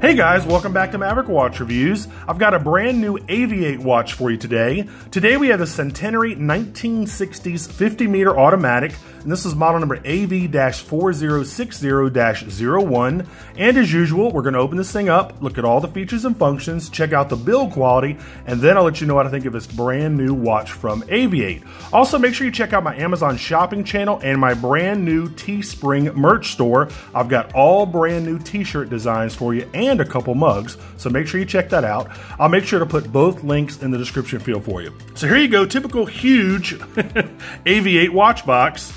Hey guys, welcome back to Maverick Watch Reviews. I've got a brand new AV-8 watch for you today. Today we have the Centenary 1960s 50-meter automatic, and this is model number AV-4060-01. And as usual, we're going to open this thing up, look at all the features and functions, check out the build quality, and then I'll let you know what I think of this brand new watch from AV-8. Also, make sure you check out my Amazon shopping channel and my brand new Teespring merch store. I've got all brand new t-shirt designs for you and a couple mugs, so make sure you check that out. I'll make sure to put both links in the description field for you. So here you go, typical huge AV-8 watch box.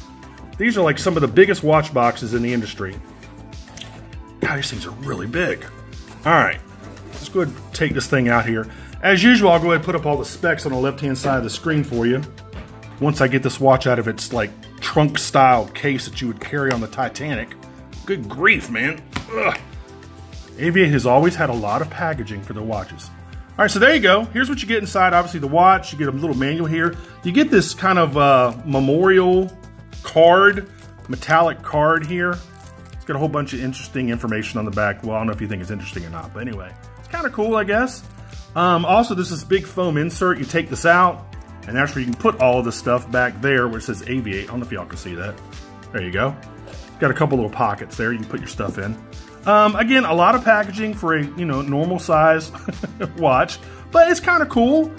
These are like some of the biggest watch boxes in the industry. God, these things are really big. All right, let's go ahead and take this thing out here. As usual, I'll go ahead and put up all the specs on the left-hand side of the screen for you. Once I get this watch out of its like trunk-style case that you would carry on the Titanic. Good grief, man. Ugh. AV-8 has always had a lot of packaging for their watches. All right, so there you go. Here's what you get inside. Obviously, the watch. You get a little manual here. You get this kind of memorial card, metallic card here. It's got a whole bunch of interesting information on the back. Well, I don't know if you think it's interesting or not, but anyway, it's kind of cool, I guess. Also, there's this big foam insert. You take this out, and that's where you can put all of the stuff back there where it says AV-8. I don't know if y'all can see that. There you go. Got a couple little pockets there. You can put your stuff in. Again, a lot of packaging for a normal size watch, but it's kind of cool.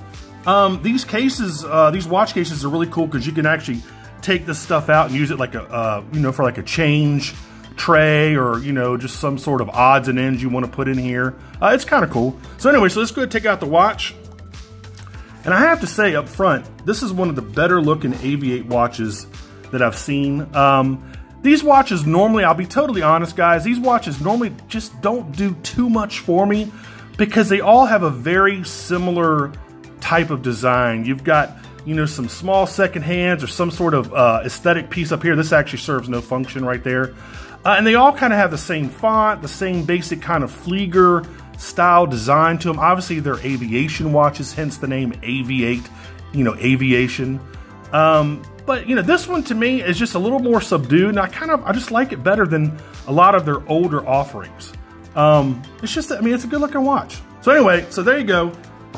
These cases, these watch cases are really cool because you can actually take this stuff out and use it like a for like a change tray or just some sort of odds and ends you want to put in here. It's kind of cool. So anyway, so let's go ahead and take out the watch. And I have to say up front, this is one of the better looking AV-8 watches that I've seen. These watches normally, I'll be totally honest guys, these watches normally just don't do too much for me because they all have a very similar type of design. You've got, some small second hands or some sort of aesthetic piece up here. This actually serves no function right there. And they all kind of have the same font, the same basic kind of Flieger style design to them. Obviously they're aviation watches, hence the name AV-8, aviation. But this one to me is just a little more subdued, and I just like it better than a lot of their older offerings. It's just, it's a good looking watch. So anyway, so there you go.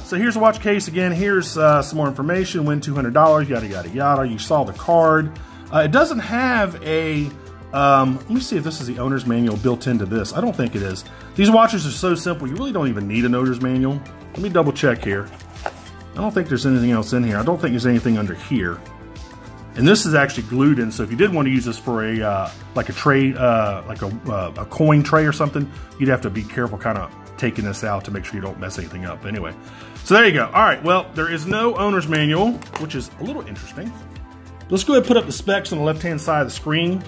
So here's the watch case again. Here's some more information. Win $200, yada yada yada. You saw the card. It doesn't have a. Let me see if this is the owner's manual built into this. I don't think it is. These watches are so simple. You really don't even need an owner's manual. Let me double check here. I don't think there's anything else in here. I don't think there's anything under here. And this is actually glued in, so if you did want to use this for a like a tray, like a coin tray or something, you'd have to be careful kind of taking this out to make sure you don't mess anything up. Anyway, so there you go. All right, well, there is no owner's manual, which is a little interesting. Let's go ahead and put up the specs on the left-hand side of the screen.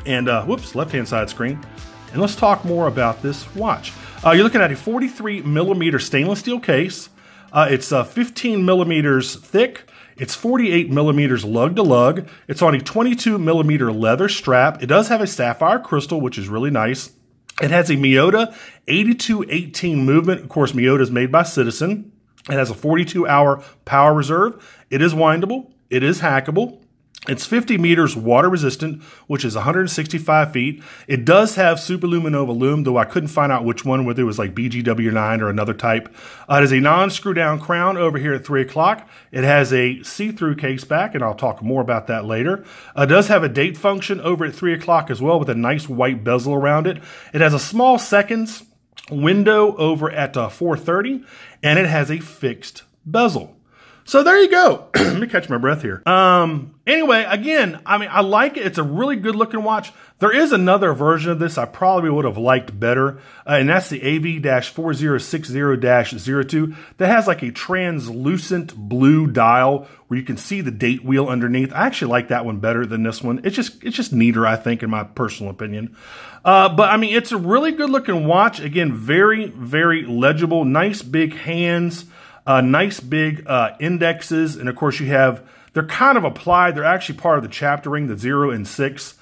And, whoops, left-hand side screen. And let's talk more about this watch. You're looking at a 43mm stainless steel case. It's 15 millimeters thick. It's 48 millimeters lug to lug. It's on a 22 millimeter leather strap. It does have a sapphire crystal, which is really nice. It has a Miyota 8218 movement. Of course, Miyota is made by Citizen. It has a 42-hour power reserve. It is windable. It is hackable. It's 50 meters water resistant, which is 165 feet. It does have Superluminova lume, though I couldn't find out which one, whether it was like BGW9 or another type. It has a non-screw down crown over here at 3 o'clock. It has a see-through case back, and I'll talk more about that later. It does have a date function over at 3 o'clock as well with a nice white bezel around it. It has a small seconds window over at 4:30, and it has a fixed bezel. So there you go. Let me catch my breath here. Anyway, again, I like it. It's a really good looking watch. There is another version of this I probably would have liked better, and that's the AV-4060-02 that has like a translucent blue dial where you can see the date wheel underneath. I actually like that one better than this one. It's just neater, I think, in my personal opinion. But it's a really good looking watch. Again, very, very legible, nice big hands. Nice big indexes, and of course they're kind of applied. They're actually part of the chapter ring, the 0 and 6.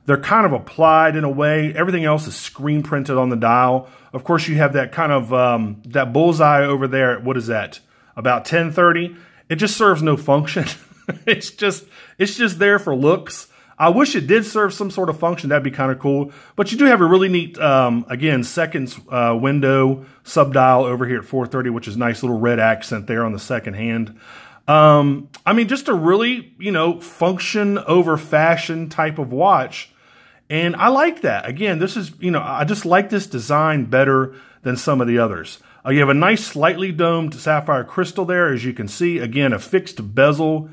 They're kind of applied in a way. Everything else is screen printed on the dial. Of course, you have that kind of that bullseye over there at, what is that, about 10:30. It just serves no function. It's just there for looks. I wish it did serve some sort of function. That'd be kind of cool. But you do have a really neat, again, seconds window subdial over here at 430, which is a nice little red accent there on the second hand. I mean, just a really, you know, function over fashion type of watch. And I like that. Again, this is, you know, I just like this design better than some of the others. You have a nice slightly domed sapphire crystal there, as you can see. Again, a fixed bezel.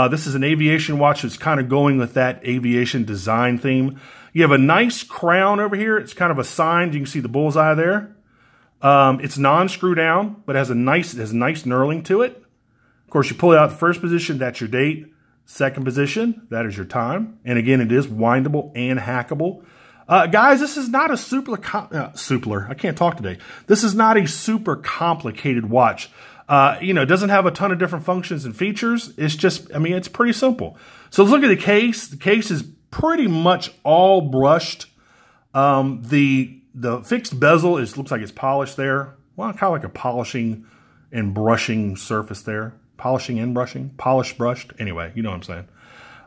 This is an aviation watch that's kind of going with that aviation design theme. You have a nice crown over here. It's kind of a sign. You can see the bullseye there. It's non-screw down, but it has a nice knurling to it. Of course, you pull it out the first position, that's your date. Second position, that is your time. And again, it is windable and hackable. Guys, this is not a I can't talk today. This is not a super complicated watch. You know, it doesn't have a ton of different functions and features. It's just, I mean, it's pretty simple. So let's look at the case. The case is pretty much all brushed. The fixed bezel looks like it's polished there. Well, kind of like a polishing and brushing surface there. Polishing and brushing. Polished, brushed. Anyway, you know what I'm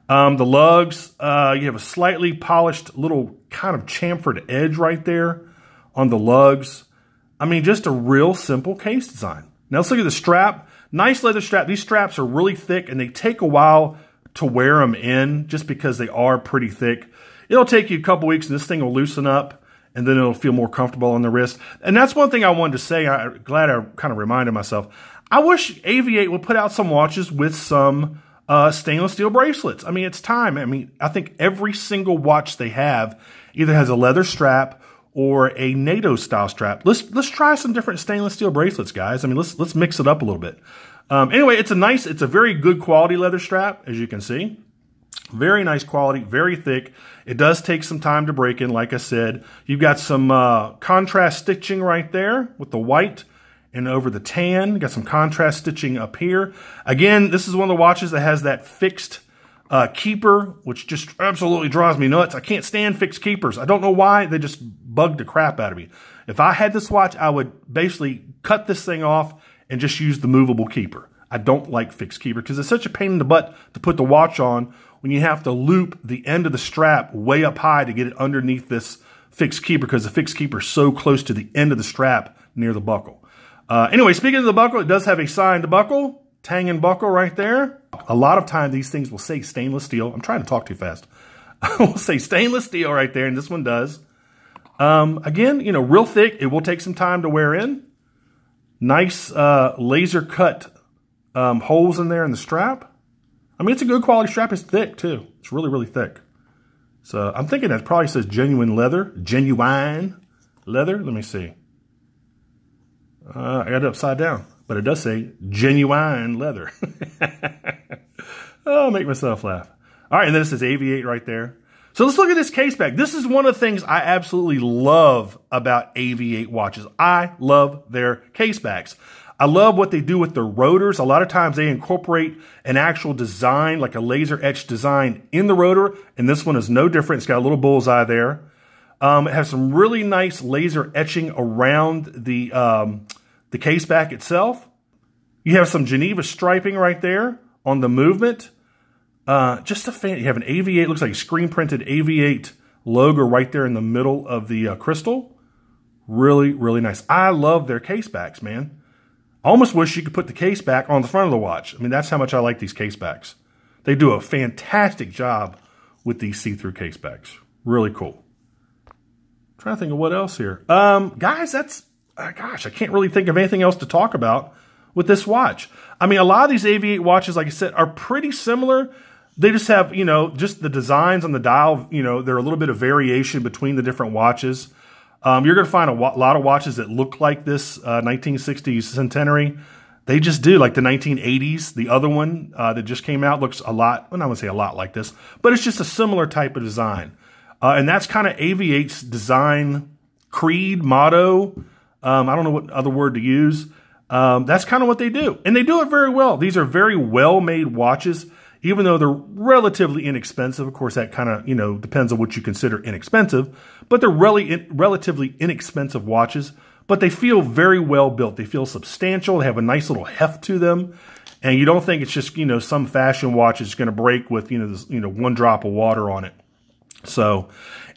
saying. The lugs, you have a slightly polished little kind of chamfered edge right there on the lugs. I mean, just a real simple case design. Now let's look at the strap. Nice leather strap. These straps are really thick and they take a while to wear them in just because they are pretty thick. It'll take you a couple weeks and this thing will loosen up and then it'll feel more comfortable on the wrist. And that's one thing I wanted to say. I'm glad I kind of reminded myself. I wish AV-8 would put out some watches with some stainless steel bracelets. I mean, it's time. I mean, I think every single watch they have either has a leather strap or a NATO style strap. Let's try some different stainless steel bracelets, guys. I mean, let's mix it up a little bit. Anyway, it's a very good quality leather strap, as you can see. Very nice quality, very thick. It does take some time to break in, like I said. You've got some contrast stitching right there with the white and over the tan. Got some contrast stitching up here. Again, this is one of the watches that has that fixed keeper, which just absolutely drives me nuts. I can't stand fixed keepers. I don't know why. They just bug the crap out of me. If I had this watch, I would basically cut this thing off and just use the movable keeper. I don't like fixed keeper because it's such a pain in the butt to put the watch on when you have to loop the end of the strap way up high to get it underneath this fixed keeper because the fixed keeper is so close to the end of the strap near the buckle. Anyway, speaking of the buckle, it does have a signed buckle, Tangen buckle right there. A lot of times these things will say stainless steel. I'm trying to talk too fast. We'll say stainless steel right there, and this one does. Again, you know, real thick. It will take some time to wear in. Nice laser cut holes in there in the strap. I mean, it's a good quality strap. It's thick too. It's really, really thick. So I'm thinking that probably says genuine leather. Genuine leather. Let me see. I got it upside down, but it does say genuine leather. Oh, make myself laugh. All right, and then it says AV-8 right there. So let's look at this case back. This is one of the things I absolutely love about AV-8 watches. I love their case backs. I love what they do with their rotors. A lot of times they incorporate an actual design, like a laser etched design in the rotor, and this one is no different. It's got a little bullseye there. It has some really nice laser etching around the case back itself. You have some Geneva striping right there on the movement. Just a fan. You have an AV-8, looks like a screen printed AV-8 logo right there in the middle of the crystal. Really, really nice. I love their case backs, man. I almost wish you could put the case back on the front of the watch. I mean, that's how much I like these case backs. They do a fantastic job with these see-through case backs. Really cool. Trying to think of what else here. Guys, that's, gosh, I can't really think of anything else to talk about with this watch. I mean, a lot of these AV-8 watches, like I said, are pretty similar. They just have, you know, just the designs on the dial, you know, they're a little bit of variation between the different watches. You're going to find a lot of watches that look like this 1960s Centenary. They just do, like the 1980s. The other one that just came out looks a lot, well, I wouldn't say a lot like this, but it's just a similar type of design. And that's kind of AV-8's design creed, motto. I don't know what other word to use. That's kind of what they do. And they do it very well. These are very well-made watches, even though they're relatively inexpensive. Of course, that kind of, you know, depends on what you consider inexpensive. But they're relatively inexpensive watches. But they feel very well built. They feel substantial. They have a nice little heft to them. and you don't think it's just, some fashion watch is going to break with, this, one drop of water on it. So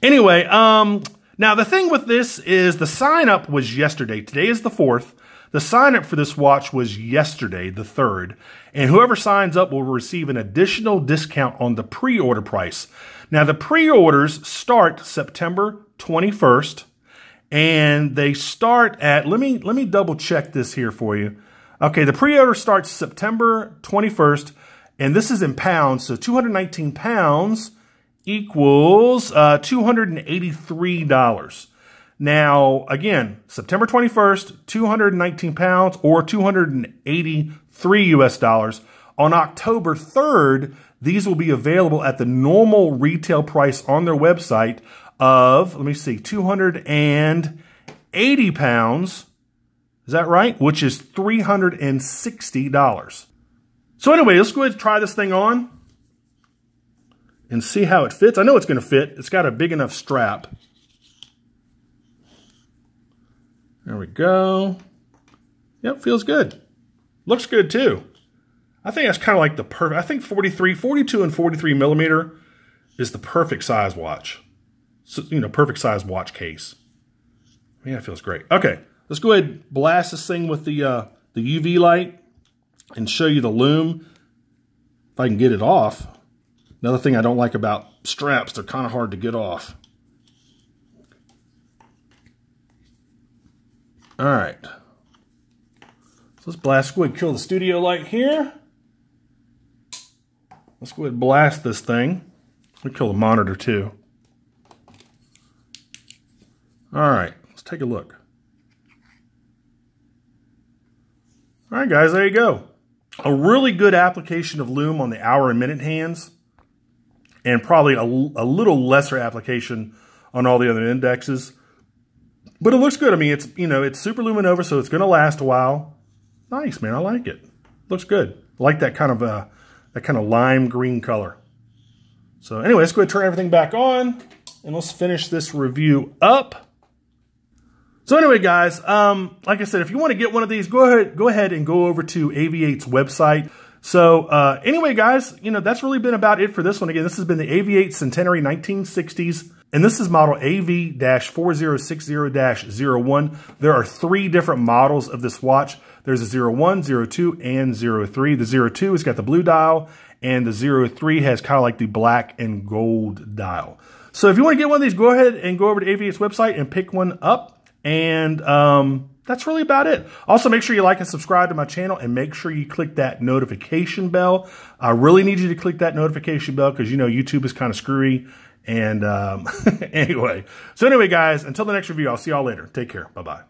anyway, now the thing with this is the sign up was yesterday. Today is the 4th. The sign up for this watch was yesterday, the 3rd. And whoever signs up will receive an additional discount on the pre-order price. Now the pre-orders start September 21st. And they start at, let me double check this here for you. Okay, the pre-order starts September 21st, and this is in pounds, so 219 pounds equals $283. Now, again, September 21st, 219 pounds or 283 US dollars. On October 3rd, these will be available at the normal retail price on their website of, let me see, 280 pounds. Is that right? Which is $360. So anyway, let's go ahead and try this thing on and see how it fits. I know it's going to fit. It's got a big enough strap. There we go. Yep, feels good. Looks good too. I think that's kind of like the perfect, I think 42 and 43 millimeter is the perfect size watch. So, perfect size watch case. Yeah, it feels great. Okay, let's go ahead and blast this thing with the UV light and show you the lume. If I can get it off. Another thing I don't like about straps, they're kind of hard to get off. All right. So let's blast, go ahead and kill the studio light here. Let's go ahead and blast this thing. We'll kill the monitor too. All right, let's take a look. All right, guys, there you go. A really good application of lume on the hour and minute hands, and probably a little lesser application on all the other indexes. But it looks good. I mean, it's, it's super luminova, so it's going to last a while. Nice, man. I like it. Looks good. I like that kind of lime green color. So anyway, let's go ahead and turn everything back on, and let's finish this review up. So anyway, guys, like I said, if you want to get one of these, go ahead and go over to AV-8's website. So anyway, guys, that's really been about it for this one. Again, this has been the AV-8 Centenary 1960s, and this is model AV-4060-01. There are 3 different models of this watch. There's a 01, 02, and 03. The 02 has got the blue dial, and the 03 has kind of like the black and gold dial. So if you want to get one of these, go ahead and go over to AV-8's website and pick one up. And that's really about it. Also, make sure you like and subscribe to my channel, and make sure you click that notification bell. I really need you to click that notification bell because, YouTube is kind of screwy. And anyway, guys, until the next review, I'll see y'all later. Take care. Bye-bye.